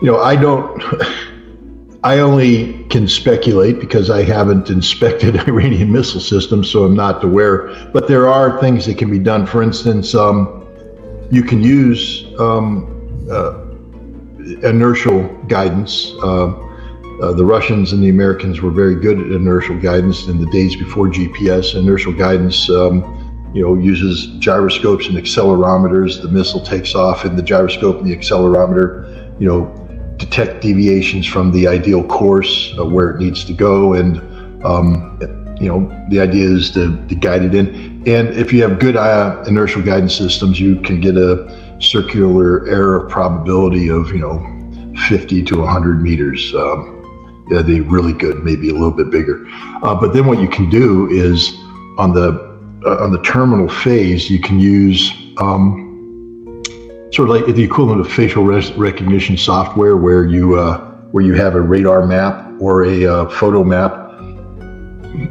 I don't. I only can speculate because I haven't inspected Iranian missile systems, so I'm not aware. But there are things that can be done. For instance, you can use inertial guidance. The Russians and the Americans were very good at inertial guidance in the days before GPS. Inertial guidance, uses gyroscopes and accelerometers. The missile takes off, and the gyroscope and the accelerometer, detect deviations from the ideal course where it needs to go, and the idea is to guide it in. And if you have good inertial guidance systems, you can get a circular error probability of 50 to 100 meters. They're really good, maybe a little bit bigger. But then what you can do is on the terminal phase, you can use sort of like the equivalent of facial recognition software, where you have a radar map or a photo map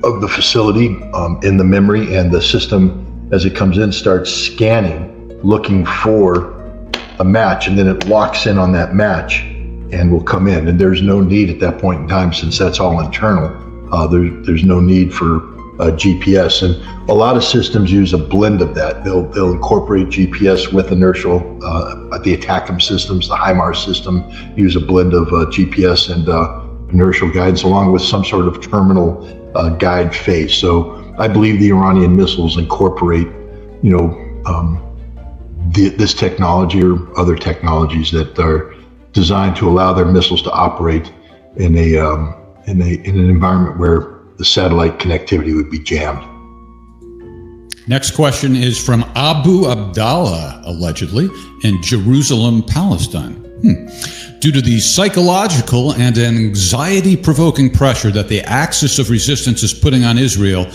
of the facility in the memory, and the system, as it comes in, starts scanning, looking for a match, and then it locks in on that match and will come in. And there's no need at that point in time, since that's all internal. There's no need for GPS, and a lot of systems use a blend of that. They'll incorporate GPS with inertial. The ATACMS systems, the HIMARS system, use a blend of GPS and inertial guidance, along with some sort of terminal guide phase. So I believe the Iranian missiles incorporate, this technology or other technologies that are designed to allow their missiles to operate in an environment where the satellite connectivity would be jammed. Next question is from Abu Abdallah, allegedly, in Jerusalem, Palestine. Due to the psychological and anxiety-provoking pressure that the axis of resistance is putting on Israel,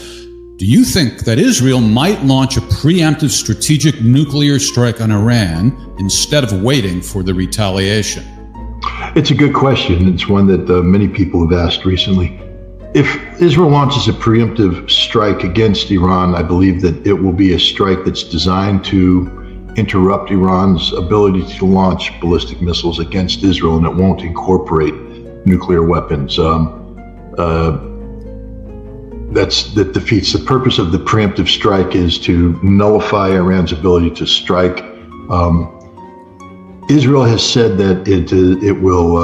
do you think that Israel might launch a preemptive strategic nuclear strike on Iran instead of waiting for the retaliation? It's a good question. It's one that many people have asked recently. If Israel launches a preemptive strike against Iran, I believe that it will be a strike that's designed to interrupt Iran's ability to launch ballistic missiles against Israel, and it won't incorporate nuclear weapons. That defeats the purpose of the preemptive strike, is to nullify Iran's ability to strike. Israel has said that it will,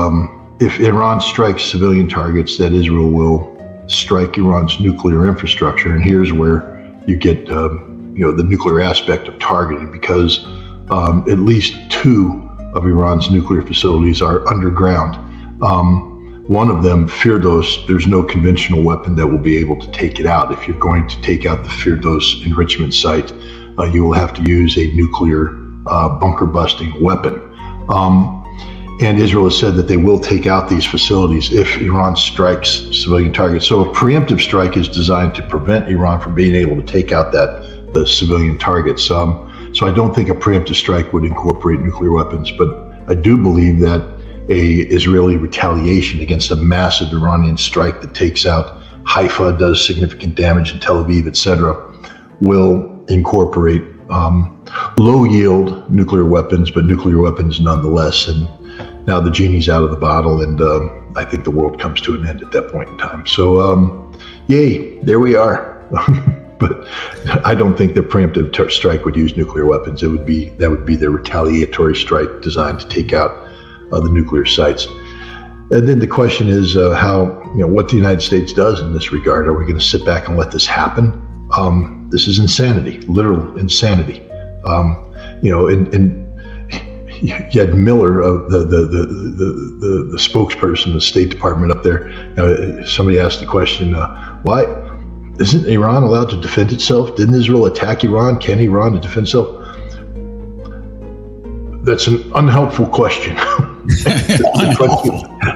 if Iran strikes civilian targets, that Israel will strike Iran's nuclear infrastructure. And here's where you get the nuclear aspect of targeting, because at least 2 of Iran's nuclear facilities are underground. One of them, Firdos, there's no conventional weapon that will be able to take it out. If you're going to take out the Firdos enrichment site, you will have to use a nuclear bunker busting weapon. And Israel has said that they will take out these facilities if Iran strikes civilian targets. So a preemptive strike is designed to prevent Iran from being able to take out the civilian targets. So I don't think a preemptive strike would incorporate nuclear weapons, but I do believe that a Israeli retaliation against a massive Iranian strike that takes out Haifa, does significant damage in Tel Aviv, etc., will incorporate low-yield nuclear weapons, but nuclear weapons nonetheless. And now the genie's out of the bottle, and I think the world comes to an end at that point in time. So, yay, there we are. But I don't think the preemptive strike would use nuclear weapons. That would be the retaliatory strike designed to take out the nuclear sites. And then the question is what the United States does in this regard. Are we going to sit back and let this happen? This is insanity, literal insanity. You had Miller, the spokesperson of the State Department up there. Somebody asked the question, why isn't Iran allowed to defend itself? Didn't Israel attack Iran? Can Iran defend itself? That's an unhelpful question.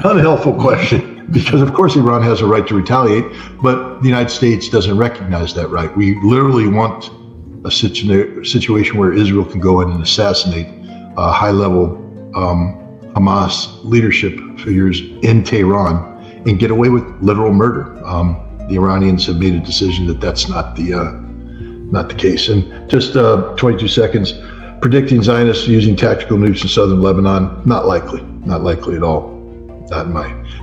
Unhelpful question, because of course Iran has a right to retaliate, but the United States doesn't recognize that right. We literally want a situation where Israel can go in and assassinate high-level Hamas leadership figures in Tehran and get away with literal murder. The Iranians have made a decision that that's not the case. And just 22 seconds. predicting Zionists using tactical nukes in southern Lebanon, not likely at all.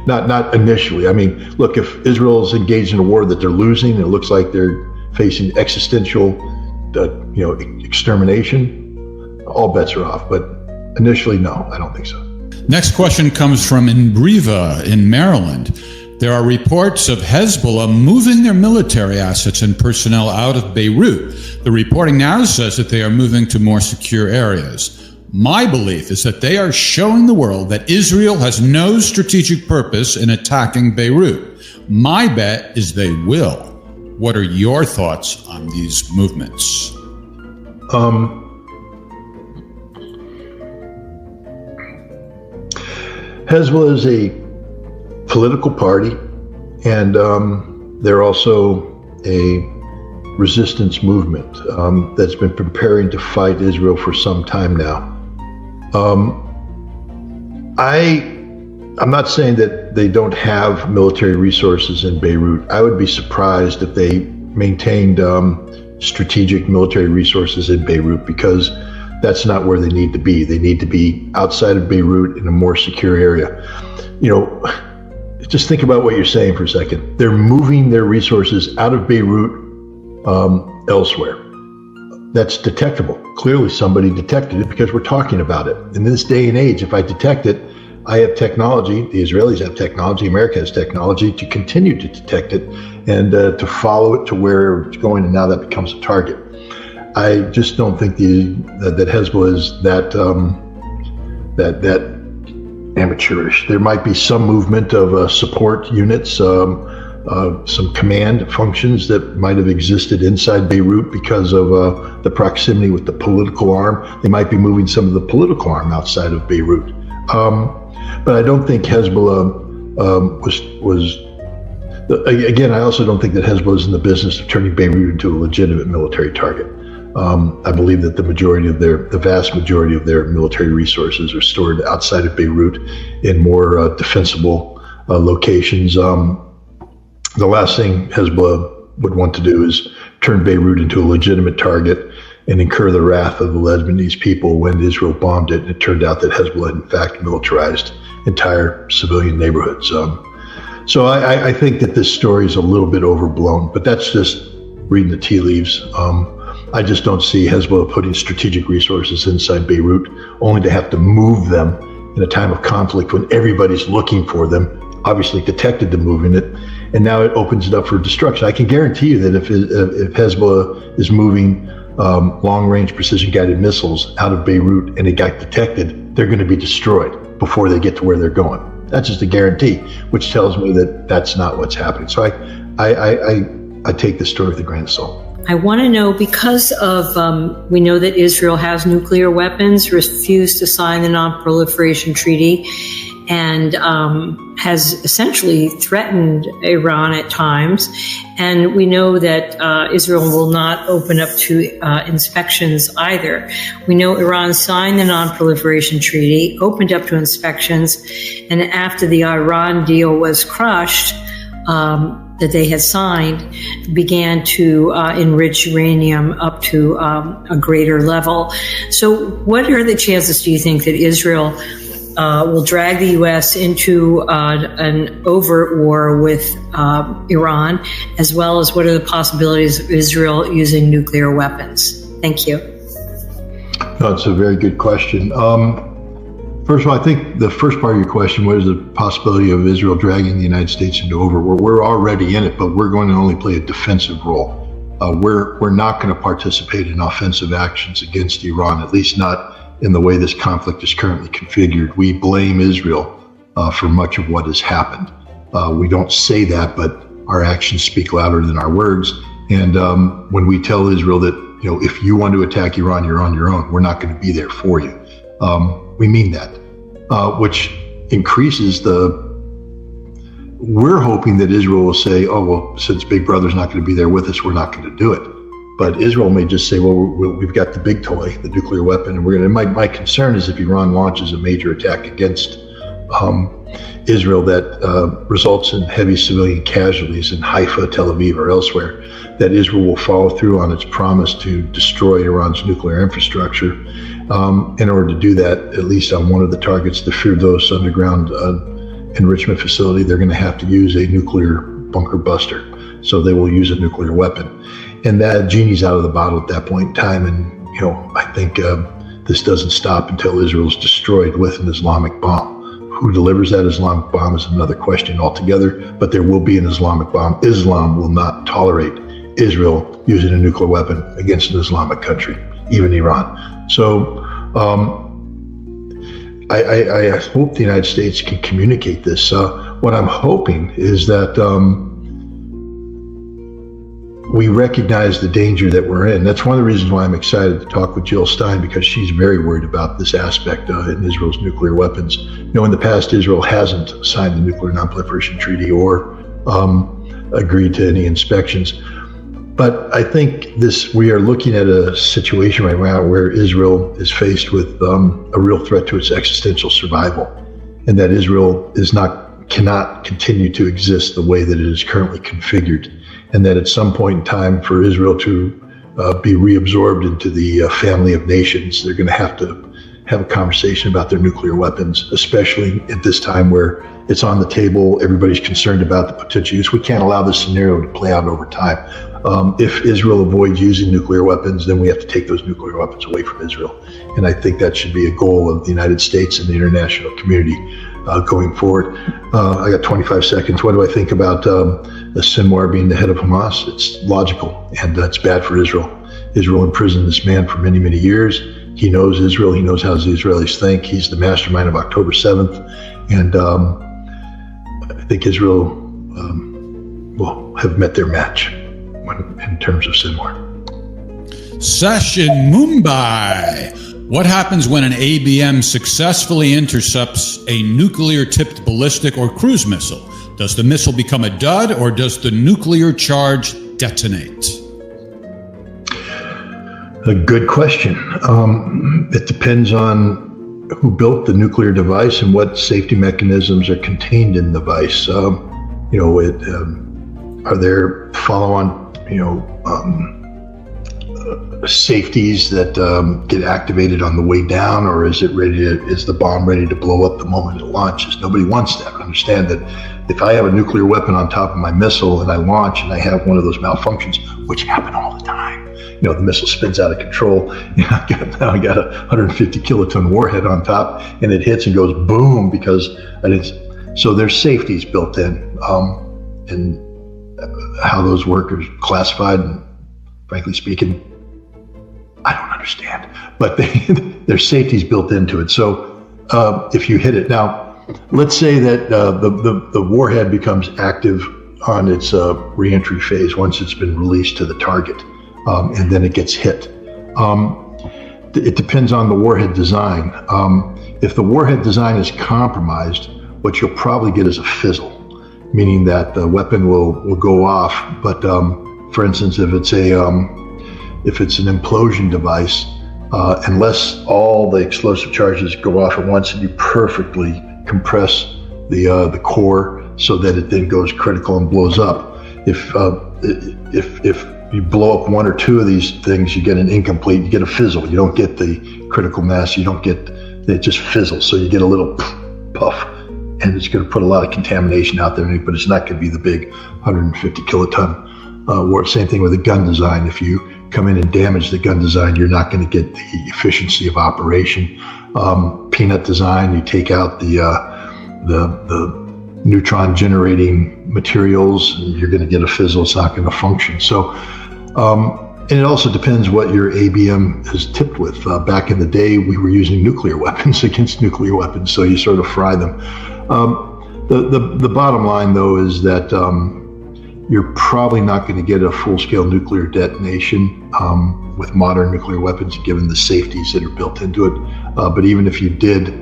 Not initially. I mean, look, if Israel is engaged in a war that they're losing, and it looks like they're facing existential, extermination, all bets are off. But initially, no, I don't think so. Next question comes from Inbriva in Maryland. There are reports of Hezbollah moving their military assets and personnel out of Beirut. The reporting now says that they are moving to more secure areas. My belief is that they are showing the world that Israel has no strategic purpose in attacking Beirut. My bet is they will. What are your thoughts on these movements? Hezbollah is a political party, and they're also a resistance movement that's been preparing to fight Israel for some time now. I'm not saying that they don't have military resources in Beirut. I would be surprised if they maintained strategic military resources in Beirut, because that's not where they need to be. They need to be outside of Beirut in a more secure area. Just think about what you're saying for a second. They're moving their resources out of Beirut elsewhere. That's detectable. Clearly somebody detected it, because we're talking about it. In this day and age, if I detect it, I have technology, the Israelis have technology, America has technology to continue to detect it and to follow it to where it's going, and now that becomes a target. I just don't think that Hezbollah is that amateurish. There might be some movement of support units, some command functions that might have existed inside Beirut because of the proximity with the political arm. They might be moving some of the political arm outside of Beirut. But I don't think Hezbollah was. Again, I also don't think that Hezbollah is in the business of turning Beirut into a legitimate military target. I believe that the vast majority of their military resources are stored outside of Beirut in more defensible locations. The last thing Hezbollah would want to do is turn Beirut into a legitimate target and incur the wrath of the Lebanese people when Israel bombed it, and it turned out that Hezbollah had in fact militarized entire civilian neighborhoods. So I think that this story is a little bit overblown, but that's just reading the tea leaves. I just don't see Hezbollah putting strategic resources inside Beirut only to have to move them in a time of conflict when everybody's looking for them, obviously detected them moving it, and now it opens it up for destruction. I can guarantee you that if Hezbollah is moving long-range precision-guided missiles out of Beirut and it got detected, they're going to be destroyed before they get to where they're going. That's just a guarantee, which tells me that that's not what's happening. So I take this story with a grain of salt. I want to know, because of, we know that Israel has nuclear weapons, refused to sign the Non-Proliferation Treaty, and has essentially threatened Iran at times. And we know that Israel will not open up to inspections either. We know Iran signed the Non-Proliferation Treaty, opened up to inspections, and after the Iran deal was crushed, that they had signed, began to enrich uranium up to a greater level. So what are the chances, do you think, that Israel will drag the U.S. into an overt war with Iran, as well as what are the possibilities of Israel using nuclear weapons? Thank you. No, it's a very good question. First of all, I think the first part of your question was the possibility of Israel dragging the United States into overt war. We're already in it, but we're going to only play a defensive role. We're not going to participate in offensive actions against Iran, at least not in the way this conflict is currently configured. We blame Israel for much of what has happened. We don't say that, but our actions speak louder than our words. And when we tell Israel that, if you want to attack Iran, you're on your own, we're not going to be there for you. We mean that, which increases we're hoping that Israel will say, oh, well, since Big Brother's not going to be there with us, we're not going to do it. But Israel may just say, well, we've got the big toy, the nuclear weapon, and we're going to. My concern is if Iran launches a major attack against Israel that results in heavy civilian casualties in Haifa, Tel Aviv, or elsewhere, that Israel will follow through on its promise to destroy Iran's nuclear infrastructure. In order to do that, at least on one of the targets, the Firdos underground enrichment facility, they're going to have to use a nuclear bunker buster. So they will use a nuclear weapon. And that genie's out of the bottle at that point in time. And, I think this doesn't stop until Israel's destroyed with an Islamic bomb. Who delivers that Islamic bomb is another question altogether, but there will be an Islamic bomb. Islam will not tolerate Israel using a nuclear weapon against an Islamic country, even Iran. So I hope the United States can communicate this. What I'm hoping is that we recognize the danger that we're in. That's one of the reasons why I'm excited to talk with Jill Stein, because she's very worried about this aspect in Israel's nuclear weapons. In the past, Israel hasn't signed the Nuclear Non-Proliferation Treaty or agreed to any inspections. But I think we are looking at a situation right now where Israel is faced with a real threat to its existential survival, and that Israel cannot continue to exist the way that it is currently configured, and that at some point in time, for Israel to be reabsorbed into the family of nations, they're going to have a conversation about their nuclear weapons, especially at this time where it's on the table. Everybody's concerned about the potential use. We can't allow this scenario to play out over time. If Israel avoids using nuclear weapons, then we have to take those nuclear weapons away from Israel. And I think that should be a goal of the United States and the international community going forward. I got 25 seconds. What do I think about Sinwar being the head of Hamas? It's logical, and that's bad for Israel. Israel imprisoned this man for many, many years. He knows Israel. He knows how the Israelis think. He's the mastermind of October 7th. And I think Israel will have met their match in terms of Sinwar. Sash in Mumbai. What happens when an ABM successfully intercepts a nuclear-tipped ballistic or cruise missile? Does the missile become a dud, or does the nuclear charge detonate? A good question. It depends on who built the nuclear device and what safety mechanisms are contained in the device. Are there follow-on, safeties that get activated on the way down, or is the bomb ready to blow up the moment it launches? Nobody wants that. Understand that if I have a nuclear weapon on top of my missile and I launch and I have one of those malfunctions, which happen all the time, the missile spins out of control. I got a 150 kiloton warhead on top, and it hits and goes boom because I didn't. So there's safeties built in, and how those work are classified. And frankly speaking, I don't understand. But there's safeties built into it. So if you hit it now, let's say that the warhead becomes active on its reentry phase once it's been released to the target. And then it gets hit. It depends on the warhead design. If the warhead design is compromised, what you'll probably get is a fizzle, meaning that the weapon will go off. But for instance, if it's an implosion device, unless all the explosive charges go off at once and you perfectly compress the core so that it then goes critical and blows up, if you blow up one or two of these things, you get an incomplete, you get a fizzle. You don't get the critical mass, it just fizzles. So you get a little puff, and it's going to put a lot of contamination out there, but it's not going to be the big 150 kiloton war. Same thing with a gun design. If you come in and damage the gun design, you're not going to get the efficiency of operation. Peanut design, you take out the neutron generating materials, and you're going to get a fizzle. It's not going to function. So, and it also depends what your ABM is tipped with. Back in the day, we were using nuclear weapons against nuclear weapons, so you sort of fry them. The bottom line, though, is that you're probably not going to get a full-scale nuclear detonation with modern nuclear weapons, given the safeties that are built into it. But even if you did,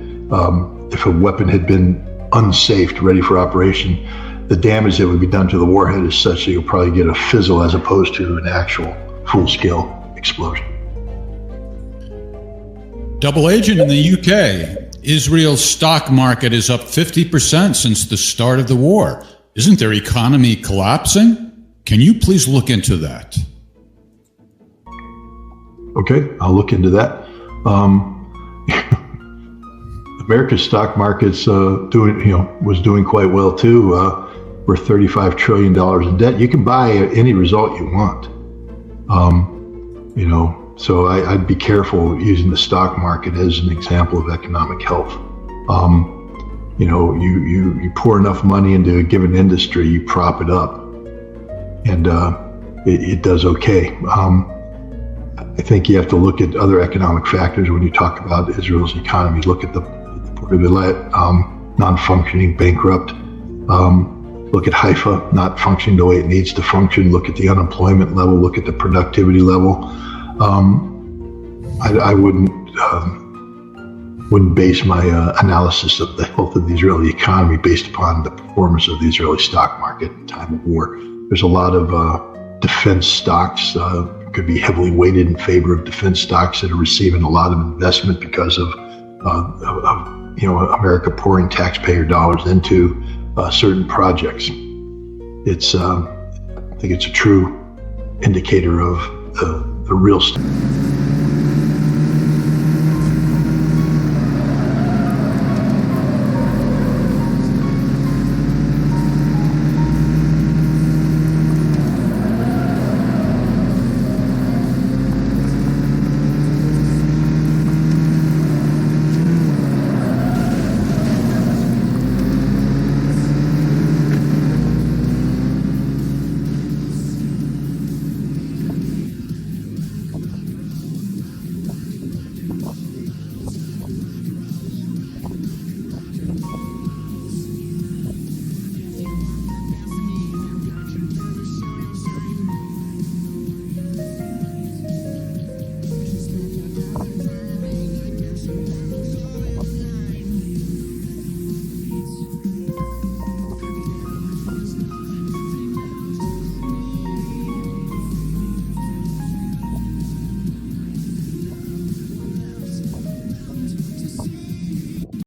if a weapon had been unsafed, ready for operation, the damage that would be done to the warhead is such that you'll probably get a fizzle as opposed to an actual full-scale explosion. Double agent in the UK. Israel's stock market is up 50% since the start of the war. Isn't their economy collapsing? Can you please look into that? Okay, I'll look into that. America's stock market's was doing quite well too. We're $35 trillion in debt. You can buy any result you want. So I'd be careful using the stock market as an example of economic health. You pour enough money into a given industry, you prop it up, and it does okay. I think you have to look at other economic factors when you talk about Israel's economy. Look at the Port of Eilat, non-functioning, bankrupt. Look at Haifa, not functioning the way it needs to function. Look at the unemployment level. Look at the productivity level. I wouldn't base my analysis of the health of the Israeli economy based upon the performance of the Israeli stock market in time of war. There's a lot of defense stocks, could be heavily weighted in favor of defense stocks that are receiving a lot of investment because of America pouring taxpayer dollars into certain projects. I think it's a true indicator of the real